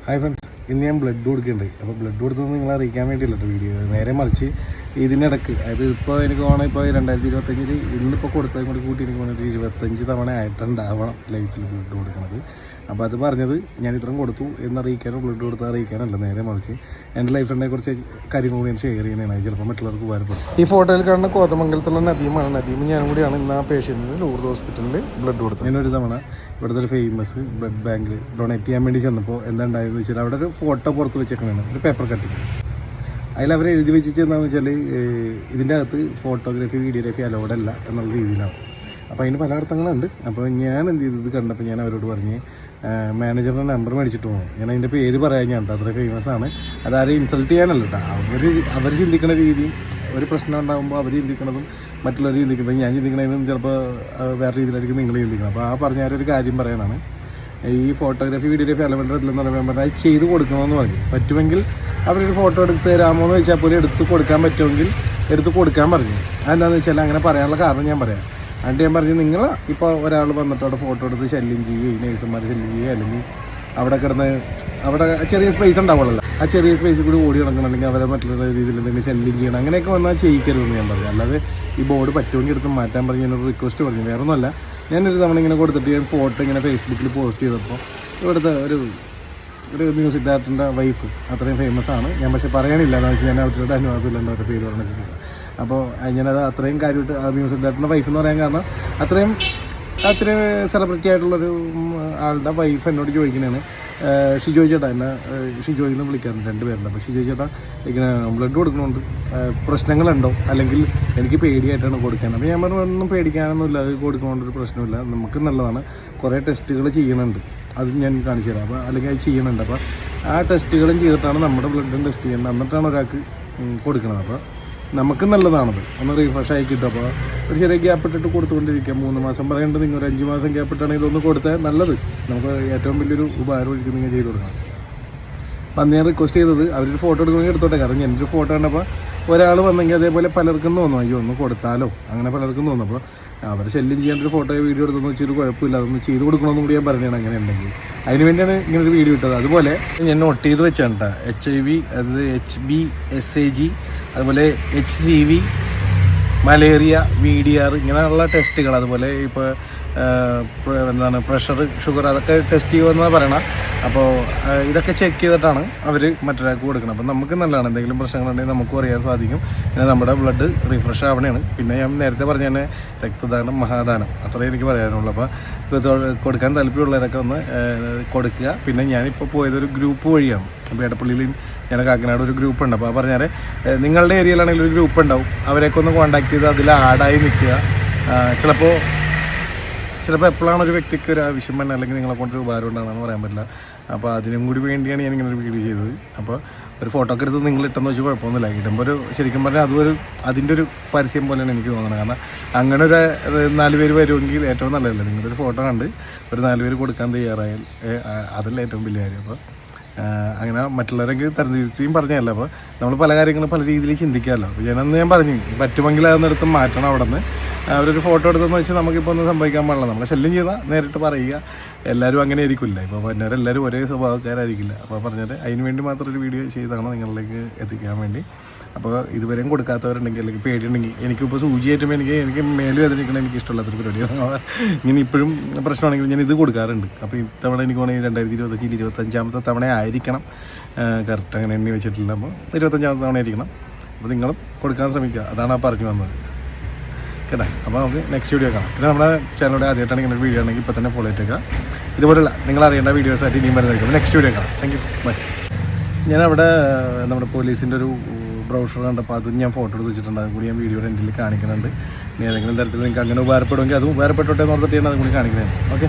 Hi friends, ഇന്ന് ഞാൻ blood കൊടുക്കുന്നുണ്ട്. അപ്പോൾ ബ്ലഡ് കൊടുത്തത് നിങ്ങളെ അറിയിക്കാൻ വേണ്ടിയില്ല വീഡിയോ. നേരെ മറിച്ച് ഇതിനിടക്ക്, അതായത് ഇപ്പോൾ എനിക്ക് തോന്നണം ഇപ്പോൾ 2025 ഇന്നിപ്പോൾ കൊടുത്തതും കൂടി കൂട്ടി എനിക്ക് തോന്നുന്നത് 25 തവണ ആയിട്ടുണ്ടാവണം ലൈഫിൽ ബ്ലഡ് കൊടുക്കുന്നത്. അപ്പോൾ അത് പറഞ്ഞത് ഞാൻ ഇത്രയും കൊടുത്തു എന്നറിയിക്കാനോ ബ്ലഡ് കൊടുത്ത് അറിയിക്കാനല്ല, നേരെ മറിച്ച് എൻ്റെ ലൈഫിനെ കുറിച്ച് കാര്യങ്ങൾ കൂടി ഞാൻ ഷെയർ ചെയ്യുന്നതാണ്. ചിലപ്പോൾ മറ്റുള്ളവർക്ക് ഉപകാരപ്പെടും. ഈ ഫോട്ടോയിൽ കാണുന്ന കോതമംഗലത്തുള്ള നദീമാണ്. നദീം ഞാനും കൂടിയാണ് ഇന്ന് ആ പേഷ്യൻറ്റിന് ലൂർദ് ഹോസ്പിറ്റലിൽ ബ്ലഡ് കൊടുത്തത്. ഞാനൊരു തവണ ഇവിടുത്തെ ഒരു ഫേമസ് ബ്ലഡ് ബാങ്കിൽ ഡൊണേറ്റ് ചെയ്യാൻ വേണ്ടി ചെന്നപ്പോൾ എന്താ ഉണ്ടായെന്ന് വെച്ചാൽ അവിടെ ഒരു ഫോട്ടോ പുറത്ത് വെച്ചേക്കണതാണ്, ഒരു പേപ്പർ കട്ടിങ്. അതിലവർ എഴുതി വെച്ചിട്ട് എന്താണെന്ന് വെച്ചാൽ ഇതിൻ്റെ അകത്ത് ഫോട്ടോഗ്രാഫി വീഡിയോഗ്രാഫി അലൗഡ് അല്ല എന്നുള്ള രീതിയിലാണ്. അപ്പോൾ അതിന് പല അർത്ഥങ്ങളുണ്ട്. അപ്പോൾ ഞാൻ എന്ത് ചെയ്തു, ഇത് കണ്ടപ്പോൾ ഞാൻ അവരോട് പറഞ്ഞ് മാനേജറിൻ്റെ നമ്പർ മേടിച്ചിട്ട് പോകും. ഞാൻ അതിൻ്റെ പേര് പറയാൻ ഞാൻ അത്ര ഫേമസ് ആണ്. അതാരെയും ഇൻസൾട്ട് ചെയ്യാനല്ല കേട്ടോ. അവർ ചിന്തിക്കുന്ന രീതിയും ഒരു പ്രശ്നം ഉണ്ടാകുമ്പോൾ അവർ ചിന്തിക്കുന്നതും മറ്റുള്ളവർ ചിന്തിക്കുമ്പോൾ ഞാൻ ചിന്തിക്കണതിനും ചിലപ്പോൾ വേറെ രീതിയിലായിരിക്കും നിങ്ങൾ ചിന്തിക്കണം. അപ്പോൾ ആ പറഞ്ഞൊരു കാര്യം പറയാനാണ്, ഈ ഫോട്ടോഗ്രാഫി വീഡിയോഗ്രാഫി അലവെല്ലെന്ന് പറയുമ്പോൾ അത് ചെയ്ത് കൊടുക്കണമെന്ന് പറഞ്ഞു. പറ്റുമെങ്കിൽ അവരൊരു ഫോട്ടോ എടുത്ത് തരാമോ എന്ന് ചോദിച്ചാൽ പോലും എടുത്ത് കൊടുക്കാൻ പറ്റുമെങ്കിൽ എടുത്ത് കൊടുക്കാൻ പറഞ്ഞു. അതെന്താണെന്ന് വെച്ചാൽ അങ്ങനെ പറയാനുള്ള കാരണം ഞാൻ പറയാം. എന്നിട്ട് ഞാൻ പറഞ്ഞു, നിങ്ങൾ ഇപ്പോൾ ഒരാൾ വന്നിട്ട് അവിടെ ഫോട്ടോ എടുത്ത് ശല്യം ചെയ്യുകയും നേഴ്സുമാർ ശല്യം ചെയ്യുക, അല്ലെങ്കിൽ അവിടെ കിടന്ന് അവിടെ ചെറിയ സ്പേസ് ഉണ്ടാവുള്ളൂ, ആ ചെറിയ സ്പേസിൽ കൂടി ഓടി നടക്കണം, അല്ലെങ്കിൽ അവരെ മറ്റുള്ള രീതിയിൽ എന്തെങ്കിലും ശല്യം ചെയ്യണം, അങ്ങനെയൊക്കെ വന്നാൽ ചെയ്യിക്കരുതെന്ന് ഞാൻ പറഞ്ഞു. അല്ലാതെ ഈ ബോർഡ് പറ്റുമെങ്കിൽ എടുത്ത് മാറ്റാൻ പറഞ്ഞ് ഞാനൊരു റിക്വസ്റ്റ് പറഞ്ഞു. വേറെ ഒന്നുമല്ല, ഞാനൊരു തവണ ഇങ്ങനെ കൊടുത്തിട്ട് ഞാൻ ഫോട്ടോ ഇങ്ങനെ ഫേസ്ബുക്കിൽ പോസ്റ്റ് ചെയ്തപ്പോൾ ഇവിടുത്തെ ഒരു മ്യൂസിക് ഡയറക്ടറിൻ്റെ വൈഫ് അത്രയും ഫേമസ് ആണ്. ഞാൻ പക്ഷേ പറയാനില്ല, എന്ന് വെച്ചാൽ ഞാൻ അവരുടെ അനുവാദമില്ല അവരുടെ പേര് പറഞ്ഞ ശരിയാണ്. അപ്പോൾ ഞാനത് അത്രയും കാര്യമായിട്ട് ആ മ്യൂസിക് ഡയറക്ടറിൻ്റെ വൈഫ് എന്ന് പറയാൻ കാരണം അത്രയും സെലിബ്രിറ്റി ആയിട്ടുള്ളൊരു ആളുടെ വൈഫ് എന്നോട് ചോദിക്കുന്നതാണ്, ഷിജോയ് ചേട്ടാ, എന്നെ ഷിജോയ് എന്ന് വിളിക്കാറുണ്ട്, 2 പേരുണ്ട്. അപ്പോൾ ഷിജോയ് ചേട്ടാ ഇങ്ങനെ ബ്ലഡ് കൊടുക്കുന്നുണ്ട്, പ്രശ്നങ്ങളുണ്ടോ, അല്ലെങ്കിൽ എനിക്ക് പേടിയായിട്ടാണ് കൊടുക്കാൻ. അപ്പോൾ ഞാൻ പറഞ്ഞു, ഒന്നും പേടിക്കാനൊന്നുമില്ല, അത് കൊടുക്കുന്നതുകൊണ്ടൊരു പ്രശ്നമില്ല, നമുക്ക് നല്ലതാണ്. കുറേ ടെസ്റ്റുകൾ ചെയ്യുന്നുണ്ട്, അത് ഞാൻ കാണിച്ചു തരാം. അപ്പോൾ അല്ലെങ്കിൽ അത് ചെയ്യുന്നുണ്ട്. അപ്പോൾ ആ ടെസ്റ്റുകളും ചെയ്തിട്ടാണ് നമ്മുടെ ബ്ലഡും ടെസ്റ്റ് ചെയ്യുന്നത്, എന്നിട്ടാണ് ഒരാൾക്ക് കൊടുക്കുന്നത്. അപ്പോൾ നമുക്ക് നല്ലതാണത്, ഒന്ന് റീഫ്രഷ് ആയി കിട്ടും. അപ്പോൾ ഒരു ചെറിയ ഗ്യാപ്പ് ഇട്ടിട്ട് കൊടുത്തുകൊണ്ടിരിക്കുക. 3 മാസം പറയേണ്ടത് നിങ്ങൾ ഒരു 5 മാസം ഗ്യാപ്പ് ഇട്ടാണെങ്കിൽ ഇതൊന്ന് കൊടുത്താൽ നല്ലത്. നമുക്ക് ഏറ്റവും വലിയൊരു ഉപകാരം ഒരിക്കലും നിങ്ങൾ ചെയ്ത് കൊടുക്കണം. അപ്പം അന്ന് ഞാൻ റിക്വസ്റ്റ് ചെയ്തത് അവരൊരു ഫോട്ടോ എടുക്കണമെങ്കിൽ എടുത്തോട്ടെ. കാരണം എൻ്റെ ഒരു ഫോട്ടോ കണ്ടപ്പോൾ ഒരാൾ വന്നെങ്കിൽ അതേപോലെ പലർക്കും തോന്നും, അയ്യോ ഒന്ന് കൊടുത്താലോ, അങ്ങനെ പലർക്കും തോന്നും. അപ്പോൾ അവർ ശല്യം ചെയ്യേണ്ട ഒരു ഫോട്ടോ വീഡിയോ എടുത്തെന്ന് വെച്ചൊരു കുഴപ്പമില്ല, അതൊന്ന് ചെയ്ത് കൊടുക്കണമെന്നും കൂടി ഞാൻ പറഞ്ഞാണ്. അങ്ങനെ ഉണ്ടെങ്കിൽ അതിന് വേണ്ടിയാണ് ഇങ്ങനൊരു വീഡിയോ ഇട്ടത്. അതുപോലെ ഞാൻ നോട്ട് ചെയ്ത് വെച്ചാണ് കേട്ടോ, HIV, അതായത് HB-SAG, അതുപോലെ HCV, മലേറിയ, VDR, ഇങ്ങനെയുള്ള ടെസ്റ്റുകൾ, അതുപോലെ ഇപ്പോൾ എന്താണ് പ്രഷർ, ഷുഗർ, അതൊക്കെ ടെസ്റ്റ് ചെയ്യുമെന്നാണ് പറയണം. അപ്പോൾ ഇതൊക്കെ ചെക്ക് ചെയ്തിട്ടാണ് അവർ മറ്റൊരാൾക്ക് കൊടുക്കണം. അപ്പോൾ നമുക്ക് നല്ലതാണ്, എന്തെങ്കിലും പ്രശ്നങ്ങളുണ്ടെങ്കിൽ നമുക്കും അറിയാൻ സാധിക്കും. പിന്നെ നമ്മുടെ ബ്ലഡ് റീഫ്രഷ് ആവണേണ്. പിന്നെ ഞാൻ നേരത്തെ പറഞ്ഞ തന്നെ രക്തദാനം മഹാദാനം, അത്രയും എനിക്ക് പറയാനുള്ളൂ. അപ്പോൾ കൊടുക്കാൻ താല്പര്യമുള്ളവരൊക്കെ ഒന്ന് കൊടുക്കുക. പിന്നെ ഞാനിപ്പോൾ പോയതൊരു ഗ്രൂപ്പ് വഴിയാണ്. അപ്പോൾ എടപ്പള്ളിയിൽ ഞാൻ കാക്കനാട് ഒരു ഗ്രൂപ്പ് ഉണ്ട്. അപ്പോൾ പറഞ്ഞാൽ നിങ്ങളുടെ ഏരിയയിലാണെങ്കിൽ ഒരു ഗ്രൂപ്പ് ഉണ്ടാവും, അവരെയൊക്കെ ഒന്ന് കോൺടാക്ട് ചെയ്ത് അതിൽ ആഡായി നിൽക്കുക. ചിലപ്പോൾ എപ്പോഴാണ് ഒരു വ്യക്തിക്ക് ഒരു ആവശ്യം തന്നെ, അല്ലെങ്കിൽ നിങ്ങളെ കൊണ്ടൊരു ഉപകാരം ഉണ്ടാകുമെന്ന് പറയാൻ പറ്റില്ല. അപ്പോൾ അതിനും കൂടി വേണ്ടിയാണ് ഞാനിങ്ങനെ ഒരു വീഡിയോ ചെയ്തത്. അപ്പോൾ ഒരു ഫോട്ടോ ഒക്കെ എടുത്ത് നിങ്ങൾ ഇട്ടെന്ന് വെച്ചാൽ കുഴപ്പമൊന്നുമില്ല. ഇടുമ്പോൾ ഒരു ശരിക്കും പറഞ്ഞാൽ അതിൻ്റെ ഒരു പരസ്യം പോലെയാണ് എനിക്ക് തോന്നുന്നത്. കാരണം അങ്ങനെ ഒരു 4 പേര് വരുമെങ്കിൽ ഏറ്റവും നല്ലതല്ലേ. നിങ്ങളൊരു ഫോട്ടോ കണ്ട് ഒരു 4 പേര് കൊടുക്കാൻ തയ്യാറായാൽ അതല്ല ഏറ്റവും വലിയ കാര്യം. അപ്പോൾ അങ്ങനെ മറ്റുള്ളവരെങ്കിൽ തെരഞ്ഞെടുത്തിയും പറഞ്ഞതല്ല. അപ്പോൾ നമ്മൾ പല കാര്യങ്ങളും പല രീതിയിൽ ചിന്തിക്കാമല്ലോ. അപ്പോൾ ഞാൻ പറഞ്ഞു, പറ്റുമെങ്കിൽ അതൊന്നെടുത്ത് മാറ്റണം. അവിടെ നിന്ന് അവരൊരു ഫോട്ടോ എടുത്തെന്ന് വെച്ചാൽ നമുക്കിപ്പോൾ ഒന്നും സംഭവിക്കാൻ പാടില്ല. നമ്മളെ ശല്യം ചെയ്താൽ നേരിട്ട് പറയുക. എല്ലാവരും അങ്ങനെ ആയിരിക്കില്ല, ഇപ്പോൾ പറഞ്ഞവരെല്ലാവരും ഒരേ സ്വഭാവക്കാരായിരിക്കില്ല. അപ്പോൾ പറഞ്ഞാൽ അതിന് വേണ്ടി മാത്രം ഒരു വീഡിയോ ചെയ്താണ് നിങ്ങളിലേക്ക് എത്തിക്കാൻ വേണ്ടി. അപ്പോൾ ഇതുവരെയും കൊടുക്കാത്തവരുണ്ടെങ്കിൽ, അല്ലെങ്കിൽ പേടിയുണ്ടെങ്കിൽ, എനിക്കിപ്പോൾ സൂചിയായിട്ടും എനിക്ക് മേല് വേദനിക്കണം എനിക്ക് ഇഷ്ടമുള്ളതൊരു പരിപാടിയാണ്. ഇങ്ങനെ ഇപ്പോഴും പ്രശ്നമാണെങ്കിൽ ഞാൻ ഇത് കൊടുക്കാറുണ്ട്. അപ്പോൾ ഇത്തവണ എനിക്ക് വേണമെങ്കിൽ 2025 25ാമത്തെ തവണ ആയിരിക്കണം. കറക്റ്റ് അങ്ങനെ എണ്ണി വെച്ചിട്ടില്ല. അപ്പോൾ 25ാമത്തെ തവണ ആയിരിക്കണം. അപ്പോൾ നിങ്ങളും കൊടുക്കാൻ ശ്രമിക്കുക, അതാണ് ആ പറഞ്ഞു വന്നത് കേട്ടോ. അപ്പോൾ നമുക്ക് നെക്സ്റ്റ് വീഡിയോ കാണാം. പിന്നെ നമ്മുടെ ചാനലിലൂടെ ആദ്യമായിട്ടാണ് ഇങ്ങനെ ഒരു വീഡിയോ ആണെങ്കിൽ ഇപ്പോൾ തന്നെ ഫോളോ ചെയ്തേക്കുക. ഇതുപോലുള്ള നിങ്ങൾ അറിയേണ്ട വീഡിയോസായിട്ട് ഇനിയും വരുന്നതായിരിക്കും. നെക്സ്റ്റ് വീഡിയോ കാണാം. Thank you, bye. ഞാനവിടെ നമ്മുടെ പോലീസിൻ്റെ ഒരു ബ്രൗഷർ കണ്ടപ്പോൾ അതും ഞാൻ ഫോട്ടോ എടുത്ത് വെച്ചിട്ടുണ്ട്. അതും കൂടി ഞാൻ വീഡിയോയുടെ എൻഡിൽ കാണിക്കുന്നുണ്ട്. ഇനി ഏതെങ്കിലും തരത്തിൽ നിങ്ങൾക്ക് അങ്ങനെ ഉപകാരപ്പെടുമെങ്കിൽ അതും ഉപകാരപ്പെട്ടോട്ടെ എന്ന് ഓർത്തിട്ടാണ് അതും കൂടി കാണിക്കുന്നത്. ഓക്കെ.